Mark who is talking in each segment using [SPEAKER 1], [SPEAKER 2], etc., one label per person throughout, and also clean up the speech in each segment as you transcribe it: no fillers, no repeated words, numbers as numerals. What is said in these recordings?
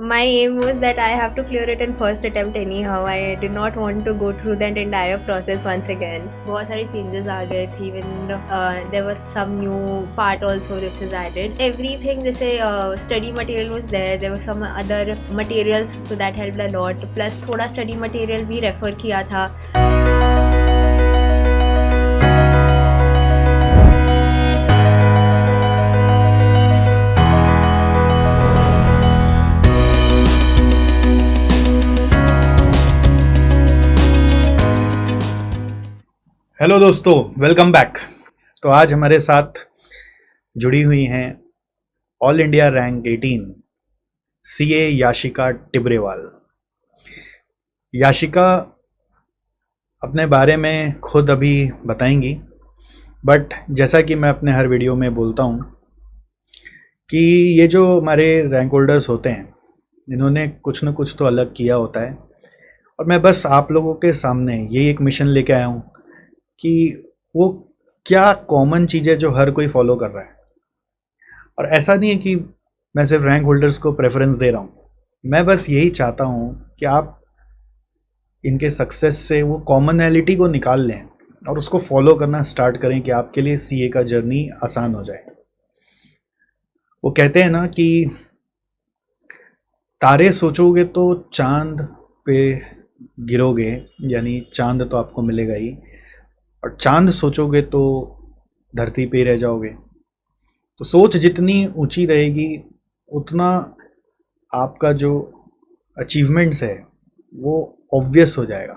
[SPEAKER 1] My aim was that I have to clear it in first attempt anyhow. I did not want to go through that entire process once again. बहुत सारे changes आ गए थे. Even there was some new part also which is added. Everything जैसे study material was there. There were some other materials that helped a lot. Plus थोड़ा study material भी refer किया था.
[SPEAKER 2] Hello दोस्तों, वेलकम बैक। तो आज हमारे साथ जुड़ी हुई हैं all India rank 18 CA Yashika Tibrewal. Yashika अपने बारे में खुद अभी बताएंगी, बट जैसा कि मैं अपने हर वीडियो में बोलता हूँ कि ये जो हमारे रैंक होल्डर्स होते हैं, इन्होंने कुछ न कुछ तो अलग किया होता है, और मैं बस आप लोगों के सामने यही एक मिशन लेके आया हूँ कि वो क्या कॉमन चीज़ है जो हर कोई फॉलो कर रहा है। और ऐसा नहीं है कि मैं सिर्फ रैंक होल्डर्स को प्रेफरेंस दे रहा हूँ, मैं बस यही चाहता हूँ कि आप इनके सक्सेस से वो कॉमनैलिटी को निकाल लें और उसको फॉलो करना स्टार्ट करें कि आपके लिए सीए का जर्नी आसान हो जाए। वो कहते हैं ना कि तारे सोचोगे तो चांद पे गिरोगे, यानी चांद तो आपको मिलेगा ही, और चांद सोचोगे तो धरती पे रह जाओगे। तो सोच जितनी ऊंची रहेगी उतना आपका जो अचीवमेंट्स है वो ऑब्वियस हो जाएगा।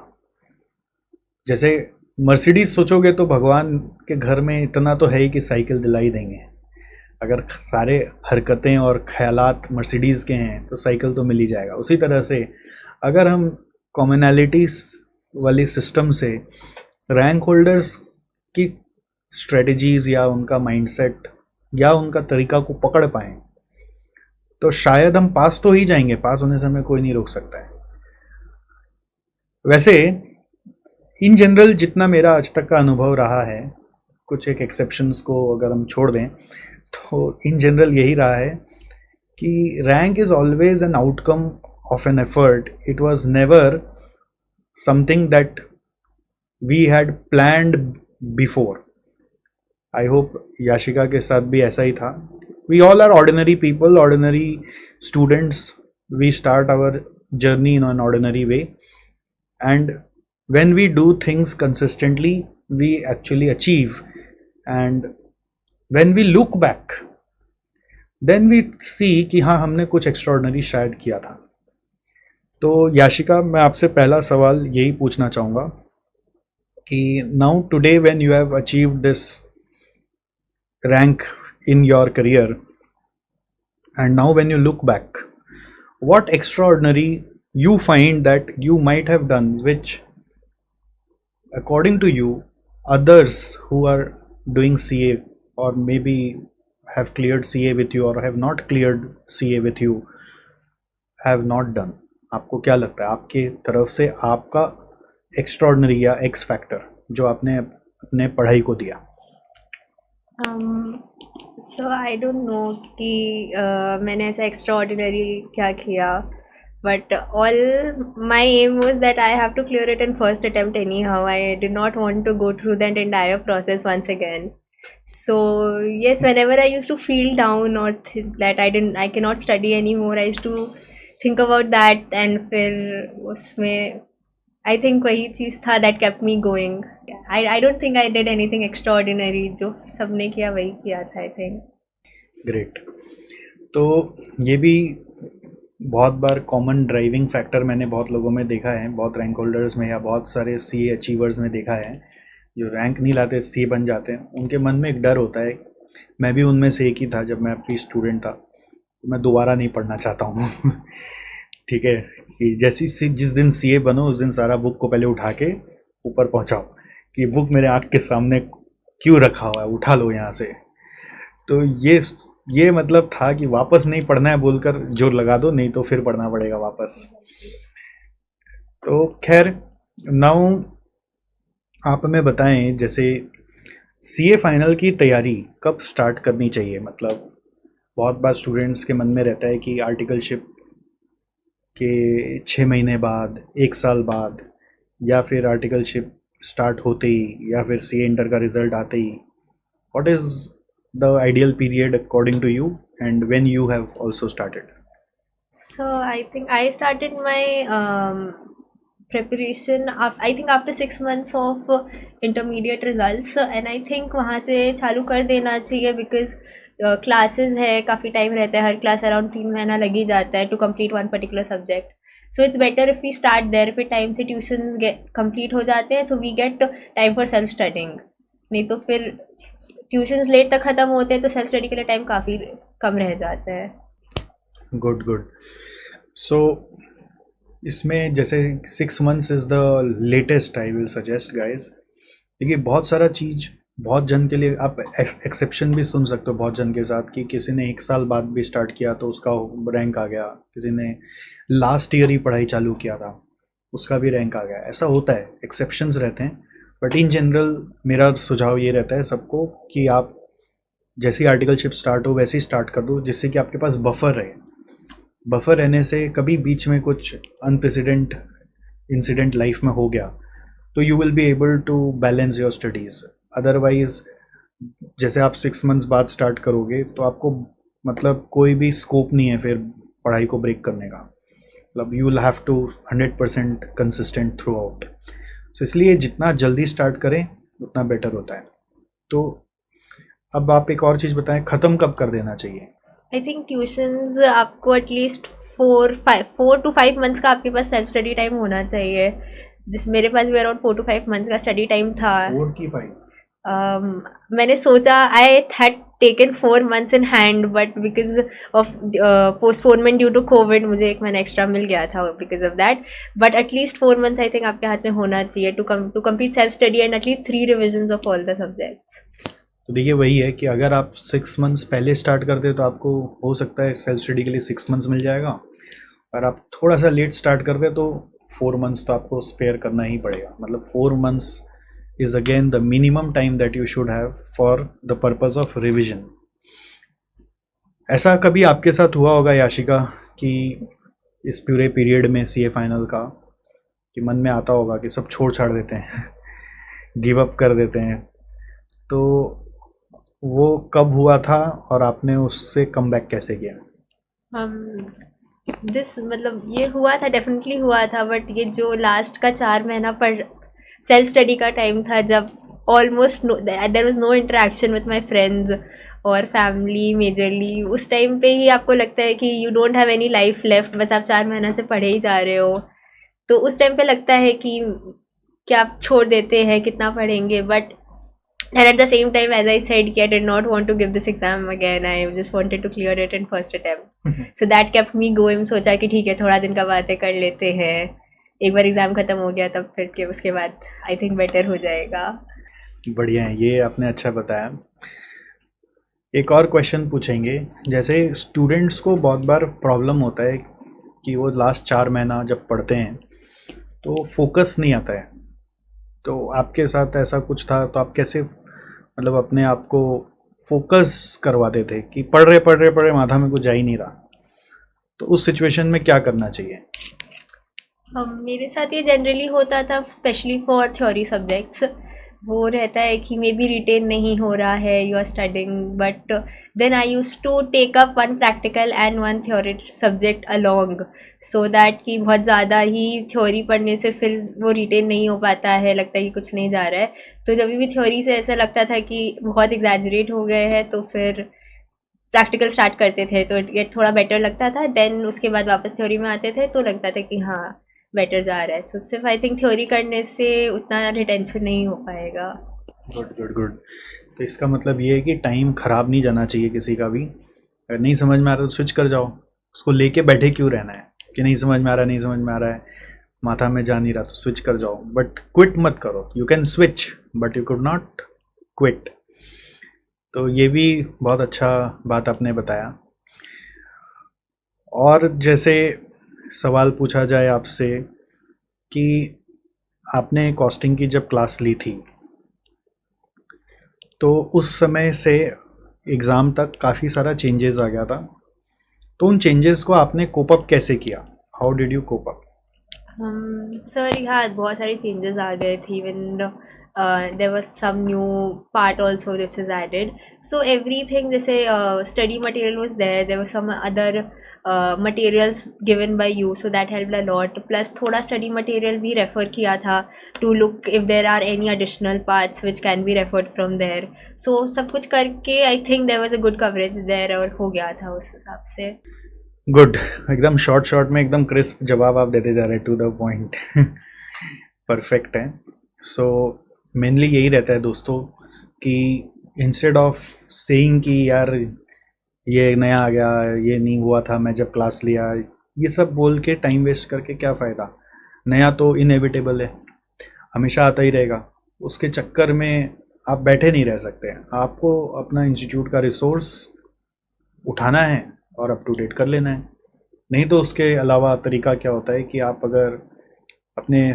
[SPEAKER 2] जैसे मर्सिडीज सोचोगे तो भगवान के घर में इतना तो है ही कि साइकिल दिला ही देंगे। अगर सारे हरकतें और ख्यालात मर्सिडीज़ के हैं तो साइकिल तो मिल ही जाएगा। उसी तरह से अगर हम कॉमनैलिटीज़ वाली सिस्टम से रैंक होल्डर्स की स्ट्रेटजीज़ या उनका माइंडसेट या उनका तरीका को पकड़ पाएँ तो शायद हम पास तो ही जाएंगे। पास होने से हमें कोई नहीं रोक सकता है। वैसे इन जनरल जितना मेरा आज तक का अनुभव रहा है, कुछ एक एक्सेप्शंस को अगर हम छोड़ दें तो इन जनरल यही रहा है कि rank is always an outcome of an effort. It was never something that we had planned before. I hope Yashika के साथ भी ऐसा ही था। We all are ordinary people, ordinary students. We start our journey in an ordinary way, and when we do things consistently, we actually achieve. And when we look back, then we see कि हाँ, हमने कुछ extraordinary शायद किया था। तो याशिका, मैं आपसे पहला सवाल यही पूछना चाहूँगा कि now today when you have achieved this rank in your career and now when you look back, what extraordinary you find that you might have done which according to you others who are doing CA or maybe have cleared CA with you or have not cleared CA with you have not done? आपको क्या लगता है आपके तरफ से आपका extraordinary या x factor जो आपने अपने पढ़ाई को दिया?
[SPEAKER 1] So I don't know कि मैंने ऐसा extraordinary क्या किया, but all my aim was that I have to clear it in first attempt anyhow. I did not want to go through that entire process once again. So yes, whenever I used to feel down or that I cannot study anymore, I used to think about that, and फिर उसमें I think वही चीज़ था that kept me going. I don't think I did anything extraordinary. जो सबने किया वही किया था I think.
[SPEAKER 2] ग्रेट। तो ये भी बहुत बार कॉमन ड्राइविंग फैक्टर मैंने बहुत लोगों में देखा है, बहुत रैंक होल्डर्स में या बहुत सारे सी अचीवर्स में देखा है जो रैंक नहीं लाते सी बन जाते हैं। उनके मन में एक डर होता है, मैं भी उनमें से एक ही था। जब मैं अपनी स्टूडेंट था तो मैं दोबारा नहीं पढ़ना चाहता हूँ ठीक है, कि जैसी जिस दिन सीए बनो उस दिन सारा बुक को पहले उठा के ऊपर पहुंचाओ कि बुक मेरे आँख के सामने क्यों रखा हुआ है, उठा लो यहाँ से। तो ये मतलब था कि वापस नहीं पढ़ना है बोलकर जोर लगा दो, नहीं तो फिर पढ़ना पड़ेगा वापस। तो खैर, नाउ आप हमें बताएं, जैसे सीए फाइनल की तैयारी कब स्टार्ट करनी चाहिए? मतलब बहुत बार स्टूडेंट्स के मन में रहता है कि आर्टिकलशिप कि 6 महीने बाद, 1 साल बाद, या फिर आर्टिकलशिप स्टार्ट होते ही, या फिर सी इंटर का रिजल्ट आते ही? What is the ideal period according to you, and when you have also started?
[SPEAKER 1] So I think I started my preparation I think after 6 months of intermediate results, and I think वहाँ से चालू कर देना चाहिए because classes है, काफ़ी time रहता है, हर क्लास अराउंड 3 महीना लग ही जाता है to complete one particular subject. So it's better if we start there, फिर टाइम से ट्यूशन्स complete हो जाते हैं, so we get time for self studying. नहीं तो फिर ट्यूशन्स लेट तक ख़त्म होते हैं तो सेल्फ स्टडी के लिए टाइम काफ़ी कम रह जाता है.
[SPEAKER 2] Good good. सो इसमें जैसे 6 months is the latest, I will suggest guys. देखिए, बहुत सारा चीज़ बहुत जन के लिए आप एक्सेप्शन भी सुन सकते हो बहुत जन के साथ, कि किसी ने 1 साल बाद भी स्टार्ट किया तो उसका रैंक आ गया, किसी ने लास्ट ईयर ही पढ़ाई चालू किया था उसका भी रैंक आ गया. ऐसा होता है, एक्सेप्शंस रहते हैं. बट इन जनरल मेरा सुझाव ये रहता है सबको कि आप जैसे ही आर्टिकलशिप स्टार्ट हो वैसे ही स्टार्ट कर दो, जिससे कि आपके पास बफर रहे. बफर रहने से कभी बीच में कुछ अनप्रेसिडेंट इंसिडेंट लाइफ में हो गया तो you will be able to balance your studies. Otherwise जैसे आप 6 मंथ्स बाद स्टार्ट करोगे तो आपको मतलब कोई भी स्कोप नहीं है फिर पढ़ाई को ब्रेक करने का. मतलब you will have to 100% consistent throughout. So इसलिए जितना जल्दी स्टार्ट करें उतना बेटर होता है. तो अब आप एक और चीज़ बताएं, ख़त्म कब कर देना चाहिए?
[SPEAKER 1] आई थिंक ट्यूशन्स आपको एटलीस्ट 4 to 5 मंथ्स का आपके पास सेल्फ स्टडी टाइम होना चाहिए. जिस मेरे पास भी अराउंड 4 to 5 मंथ्स का स्टडी टाइम था.
[SPEAKER 2] 4 की 5?
[SPEAKER 1] मैंने सोचा I had taken 4 months in hand, but because of postponement due to Covid मुझे 1 महीना एक्स्ट्रा मिल गया था because of that. But at least 4 months I think आपके हाथ में होना चाहिए to complete self study and at least 3 revisions of all the subjects.
[SPEAKER 2] तो देखिए, वही है कि अगर आप 6 मंथ्स पहले स्टार्ट करते तो आपको हो सकता है सेल्फ स्टडी के लिए 6 मंथ्स मिल जाएगा, और आप थोड़ा सा लेट स्टार्ट करते तो 4 मंथ्स तो आपको स्पेयर करना ही पड़ेगा. मतलब 4 months is again the minimum time that you should have for the purpose of revision. ऐसा कभी आपके साथ हुआ होगा याशिका कि इस पूरे पीरियड में सीए फाइनल का कि मन में आता होगा कि सब छोड़ छाड़ देते हैं गिव अप कर देते हैं, तो वो कब हुआ था और आपने उससे कम बैक कैसे किया?
[SPEAKER 1] दिस मतलब ये हुआ था, डेफिनेटली हुआ था, बट ये जो लास्ट का 4 महीना पर सेल्फ स्टडी का टाइम था जब almost there was no interaction with my friends और फैमिली मेजरली. उस टाइम पे ही आपको लगता है कि you don't have any life left, बस आप 4 महीना से पढ़े ही जा रहे हो. तो उस टाइम पे लगता है कि क्या आप छोड़ देते हैं, कितना पढ़ेंगे. But and at the same time, as I said, I did not want to give this exam again. I just wanted to clear it in first attempt. So that kept me going. सोचा कि ठीक है, थोड़ा दिन का बातें कर लेते हैं, एक बार एग्ज़ाम ख़त्म हो गया तब फिर के उसके बाद आई थिंक बेटर हो जाएगा.
[SPEAKER 2] बढ़िया है, ये आपने अच्छा बताया. एक और क्वेश्चन पूछेंगे. जैसे स्टूडेंट्स को बहुत बार प्रॉब्लम होता है कि वो लास्ट 4 महीना जब पढ़ते हैं तो फोकस नहीं आता है. तो आपके साथ ऐसा कुछ था तो आप कैसे मतलब अपने आप को फोकस करवाते थे कि पढ़ रहे माथा में कुछ जा ही नहीं रहा, तो उस सिचुएशन में क्या करना चाहिए?
[SPEAKER 1] मेरे साथ ये जनरली होता था, स्पेशली फॉर थ्योरी सब्जेक्ट्स. वो रहता है कि मे बी रिटेन नहीं हो रहा है, you are studying, but then I use to take up 1 practical and 1 theory subject along, so that कि बहुत ज़्यादा ही थ्योरी पढ़ने से फिर वो रिटेन नहीं हो पाता है, लगता है कि कुछ नहीं जा रहा है. तो जब भी थ्योरी से ऐसा लगता था कि बहुत एग्जैजरेट हो गए हैं तो फिर प्रैक्टिकल स्टार्ट करते थे तो ये थोड़ा बेटर लगता था. देन उसके बाद वापस थ्योरी में आते थे तो लगता था कि हाँ बेटर जा रहा है. तो सिर्फ आई थिंक थ्योरी करने से उतना रिटेंशन नहीं हो पाएगा.
[SPEAKER 2] Good good good. तो इसका मतलब ये है कि टाइम ख़राब नहीं जाना चाहिए किसी का भी. अगर नहीं समझ में आ रहा तो स्विच कर जाओ, उसको लेके बैठे क्यों रहना है कि नहीं समझ में आ रहा है, माथा में जा नहीं रहा तो स्विच कर जाओ, बट क्विट मत करो. You can switch but you could not quit. तो ये भी बहुत अच्छा बात आपने बताया. और जैसे सवाल पूछा जाए आपसे कि आपने कॉस्टिंग की जब क्लास ली थी तो उस समय से एग्ज़ाम तक काफ़ी सारा चेंजेस आ गया था, तो उन चेंजेस को आपने कोप अप कैसे किया? How did you cope up?
[SPEAKER 1] Sir यहाँ बहुत सारे चेंजेस आ गए थे. Even there was some new part also which is added. So everything, जैसे study material was there. There were some other materials given by you, so that helped a lot. Plus थोड़ा study material भी refer किया था to look if there are any additional parts which can be referred from there. So सब कुछ करके I think there was a good coverage there और हो गया था उस हिसाब से.
[SPEAKER 2] गुड, एकदम शॉर्ट में एकदम क्रिस्प जवाब आप देते जा रहे, टू द पॉइंट. परफेक्ट है. सो मेनली यही रहता है दोस्तों कि इंस्टेड ऑफ सेइंग कि यार ये नया आ गया, ये नहीं हुआ था मैं जब क्लास लिया, ये सब बोल के टाइम वेस्ट करके क्या फ़ायदा. नया तो इनएविटेबल है, हमेशा आता ही रहेगा. उसके चक्कर में आप बैठे नहीं रह सकते. आपको अपना इंस्टीट्यूट का रिसोर्स उठाना है और अप टू डेट कर लेना है. नहीं तो उसके अलावा तरीका क्या होता है कि आप अगर अपने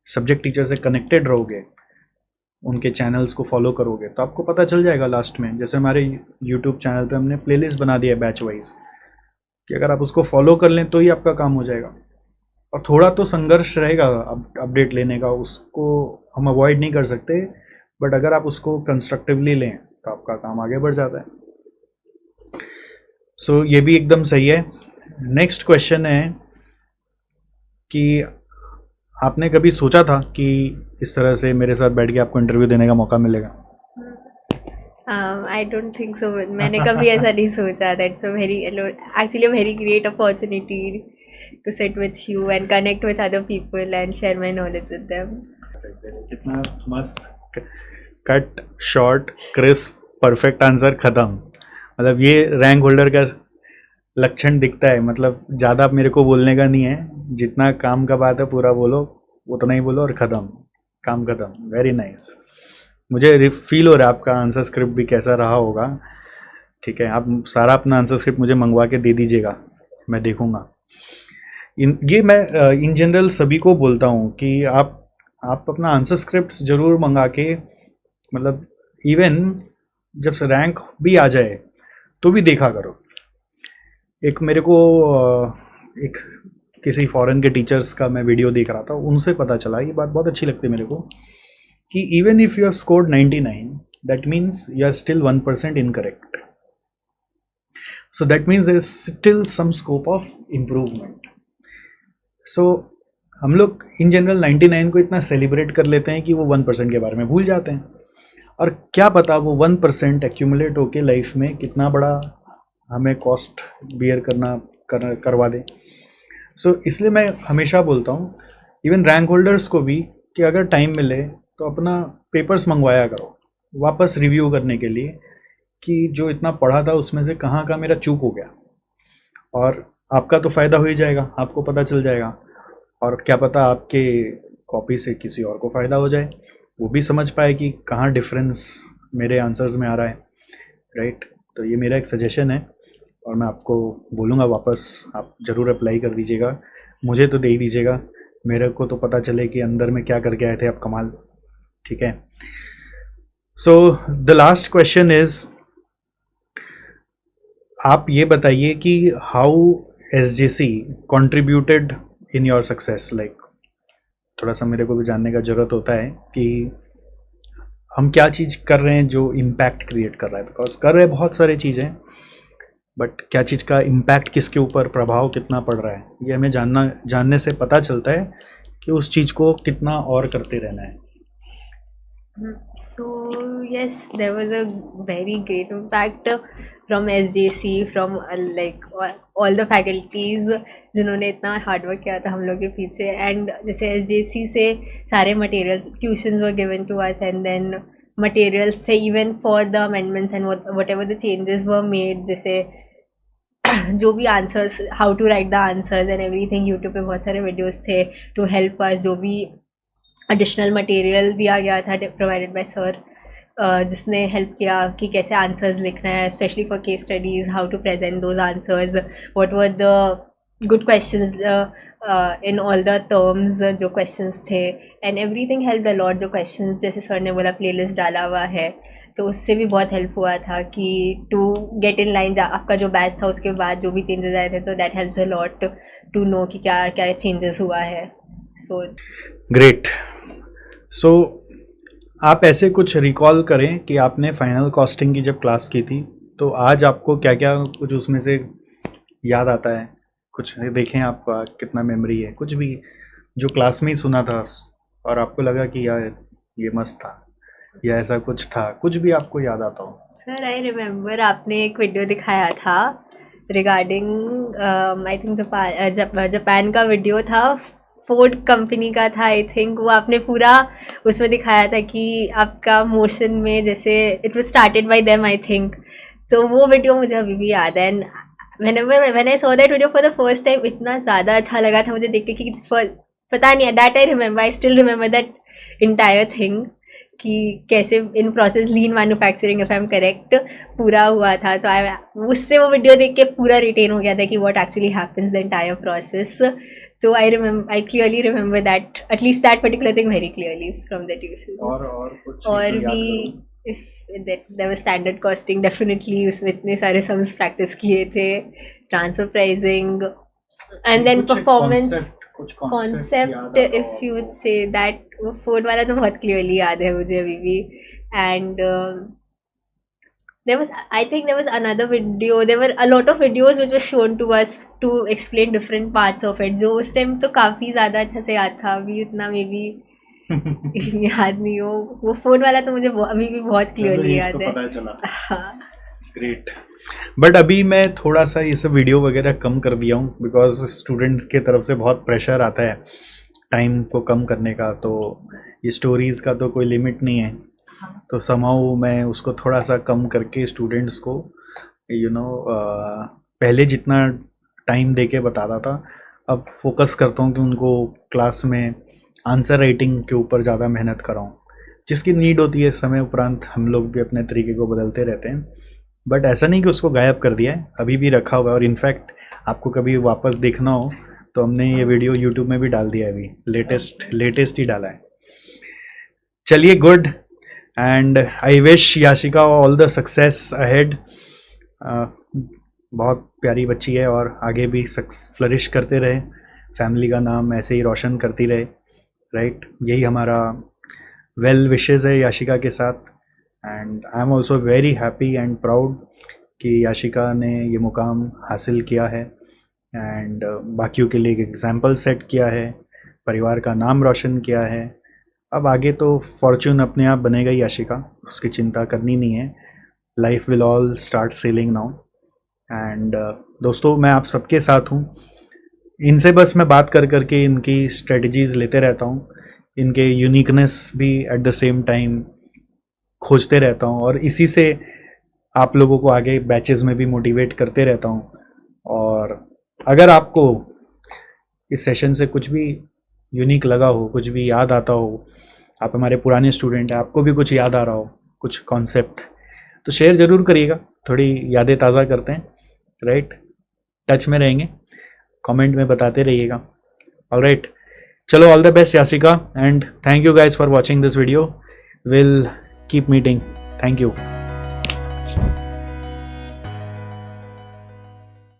[SPEAKER 2] सब्जेक्ट टीचर से कनेक्टेड रहोगे, उनके चैनल्स को फॉलो करोगे, तो आपको पता चल जाएगा लास्ट में. जैसे हमारे यूट्यूब चैनल पे हमने प्लेलिस्ट बना दिया है बैच वाइज, कि अगर आप उसको फॉलो कर लें तो ही आपका काम हो जाएगा. और थोड़ा तो संघर्ष रहेगा अपडेट लेने का, उसको हम अवॉइड नहीं कर सकते, बट अगर आप उसको कंस्ट्रक्टिवली लें तो आपका काम आगे बढ़ जाता है. सो ये भी एकदम सही है. नेक्स्ट क्वेश्चन है कि आपने कभी सोचा था कि इस तरह से मेरे साथ बैठ के आपको इंटरव्यू देने का मौका मिलेगा?
[SPEAKER 1] I don't think so. मैंने कभी ऐसा नहीं सोचा. That's a very actually a very great opportunity to sit with you and connect with other people and share my knowledge with them.
[SPEAKER 2] कितना मस्त, cut, short, crisp, perfect answer, ख़त्म. मतलब ये रैंक होल्डर का लक्षण दिखता है. मतलब ज़्यादा मेरे को बोलने का नहीं है, जितना काम का बात है पूरा बोलो, उतना ही बोलो और ख़त्म, काम ख़त्म. Very nice. मुझे फील हो रहा है आपका आंसर स्क्रिप्ट भी कैसा रहा होगा. ठीक है, आप सारा अपना आंसर स्क्रिप्ट मुझे मंगवा के दे दीजिएगा, मैं देखूँगा. ये मैं इन जनरल सभी को बोलता हूँ कि आप अपना आंसर स्क्रिप्ट ज़रूर मंगा के, मतलब इवन जब से रैंक भी आ जाए तो भी देखा करो. एक मेरे को एक किसी फॉरेन के टीचर्स का मैं वीडियो देख रहा था, उनसे पता चला, ये बात बहुत अच्छी लगती है मेरे को, कि even if you have scored 99, that means you are still 1% incorrect. So that means there is still some scope of improvement. So हम लोग इन जनरल 99 को इतना सेलिब्रेट कर लेते हैं कि वो 1% के बारे में भूल जाते हैं. और क्या पता वो 1% एक्यूमुलेट होके लाइफ में कितना बड़ा हमें कॉस्ट बियर करवा दे. सो इसलिए मैं हमेशा बोलता हूँ इवन रैंक होल्डर्स को भी कि अगर टाइम मिले तो अपना पेपर्स मंगवाया करो वापस रिव्यू करने के लिए, कि जो इतना पढ़ा था उसमें से कहाँ का मेरा चूक हो गया. और आपका तो फ़ायदा हो ही जाएगा, आपको पता चल जाएगा, और क्या पता आपके कॉपी से किसी और को फ़ायदा हो जाए, वो भी समझ पाए कि कहाँ डिफरेंस मेरे आंसर्स में आ रहा है. राइट. तो ये मेरा एक सजेशन है और मैं आपको बोलूँगा वापस आप ज़रूर अप्लाई कर दीजिएगा. मुझे तो दे ही दीजिएगा, मेरे को तो पता चले कि अंदर में क्या करके आए थे आप. कमाल. ठीक है. So the last question is, आप ये बताइए कि how SJC contributed in your success. Like थोड़ा सा मेरे को भी जानने का ज़रूरत होता है कि हम क्या चीज़ कर रहे हैं जो इम्पैक्ट क्रिएट कर रहा है. बिकॉज कर रहे हैं बहुत सारी चीज़ें, बट क्या चीज़ का इम्पैक्ट किसके ऊपर, प्रभाव कितना पड़ रहा है, ये हमें जानने से पता चलता है कि उस चीज़ को कितना और करते रहना है.
[SPEAKER 1] So yes, there was a very great impact from SJC, from like all the faculties जिन्होंने इतना हार्ड वर्क किया था हम लोग के पीछे. एंड जैसे SJC से सारे materials, tuitions were given to us, and then materials थे even for the amendments and whatever the changes were made. जैसे जो भी answers, how to write the answers and everything, YouTube पे बहुत सारे वीडियोस थे टू हेल्प अस. जो भी एडिशनल मटेरियल दिया गया था प्रोवाइडेड बाय सर, जिसने हेल्प किया कि कैसे आंसर्स लिखना है, specially for case studies, how to present those answers, what were the good questions in all the terms जो क्वेश्चंस थे, and everything help a lot. जो क्वेश्चंस जैसे सर ने बोला प्लेलिस्ट डाला हुआ है, तो उससे भी बहुत हेल्प हुआ था कि टू गेट इन लाइन, आपका जो बैच था उसके बाद जो भी चेंजेस आए थे, तो that helps a lot to know कि क्या क्या चेंजेस हुआ है. So
[SPEAKER 2] great. सो आप ऐसे कुछ रिकॉल करें कि आपने फाइनल कॉस्टिंग की जब क्लास की थी तो आज आपको क्या क्या कुछ उसमें से याद आता है, कुछ देखें आपका कितना मेमोरी है, कुछ भी जो क्लास में ही सुना था और आपको लगा कि यार ये मस्त था या ऐसा कुछ था, कुछ भी आपको याद आता हो.
[SPEAKER 1] सर आई रिमेम्बर आपने एक वीडियो दिखाया था रिगार्डिंग आई थिंक जापान का वीडियो था, फोर्ड कंपनी का था आई थिंक. वो आपने पूरा उसमें दिखाया था कि आपका मोशन में जैसे it was started by them I think. तो वो वीडियो मुझे अभी भी याद है. And when I saw that video for the first time इतना ज़्यादा अच्छा लगा था मुझे देख के कि पता नहीं, that I remember, I still remember that entire thing कि कैसे in process lean manufacturing if I am correct पूरा हुआ था. तो आई उससे वो वीडियो देख के पूरा रिटेन हो गया था कि what actually happens the entire process. तो I clearly remember that, at least that particular thing very clearly from the tuition. और भी there was standard costing definitely, उसमें इतने सारे सम्स प्रैक्टिस किए थे, transfer pricing and then performance concept if you would say that. वो Ford वाला तो बहुत क्लियरली याद है मुझे अभी भी. And I think there was another video, there were a lot of videos which were shown to us to explain different parts of it, जो उस टाइम तो काफ़ी ज़्यादा अच्छा से याद था. अभी इतना मे बी याद नहीं हो. वो फोर्ड वाला तो मुझे अभी भी बहुत क्लियरली याद है. हाँ.
[SPEAKER 2] ग्रेट. बट अभी मैं थोड़ा सा ये सब वीडियो वगैरह कम कर दिया हूँ बिकॉज स्टूडेंट्स के तरफ से बहुत प्रेशर आता है टाइम को कम करने का. तो ये स्टोरीज़ का तो कोई लिमिट नहीं है. तो समहाउ मैं उसको थोड़ा सा कम करके स्टूडेंट्स को पहले जितना टाइम दे के बताता था अब फोकस करता हूँ कि उनको क्लास में आंसर राइटिंग के ऊपर ज़्यादा मेहनत कराऊँ, जिसकी नीड होती है. समय उपरांत हम लोग भी अपने तरीके को बदलते रहते हैं. बट ऐसा नहीं कि उसको गायब कर दिया है, अभी भी रखा हुआ है. और इनफैक्ट आपको कभी वापस देखना हो तो हमने ये वीडियो यूट्यूब में भी डाल दिया है, अभी लेटेस्ट ही डाला है. चलिए, good. And I wish Yashika all the success ahead. बहुत प्यारी बच्ची है और आगे भी फ्लरिश करते रहे, फैमिली का नाम ऐसे ही रोशन करती रहे. राइट, यही हमारा वेल विशेज़ है याशिका के साथ. And I am also very happy and proud कि याशिका ने ये मुकाम हासिल किया है एंड बाकियों के लिए एक एग्जाम्पल सेट किया है, परिवार का नाम रोशन किया है. अब आगे तो फॉर्च्यून अपने आप बनेगा ही याशिका, उसकी चिंता करनी नहीं है. Life will all start selling now. And दोस्तों, मैं आप सबके साथ हूँ. इनसे बस मैं बात कर करके इनकी स्ट्रेटजीज़ लेते रहता हूँ, इनके यूनिकनेस भी एट द सेम टाइम खोजते रहता हूँ और इसी से आप लोगों को आगे बैचेस में भी मोटिवेट करते रहता हूँ. और अगर आपको इस सेशन से कुछ भी यूनिक लगा हो, कुछ भी याद आता हो, आप हमारे पुराने स्टूडेंट हैं, आपको भी कुछ याद आ रहा हो, कुछ कॉन्सेप्ट, तो शेयर ज़रूर करिएगा. थोड़ी यादें ताज़ा करते हैं. राइट, टच में रहेंगे, कमेंट में बताते रहिएगा. ऑलराइट, चलो, all the best Yashika and thank you guys for watching this video. Will keep meeting. Thank you.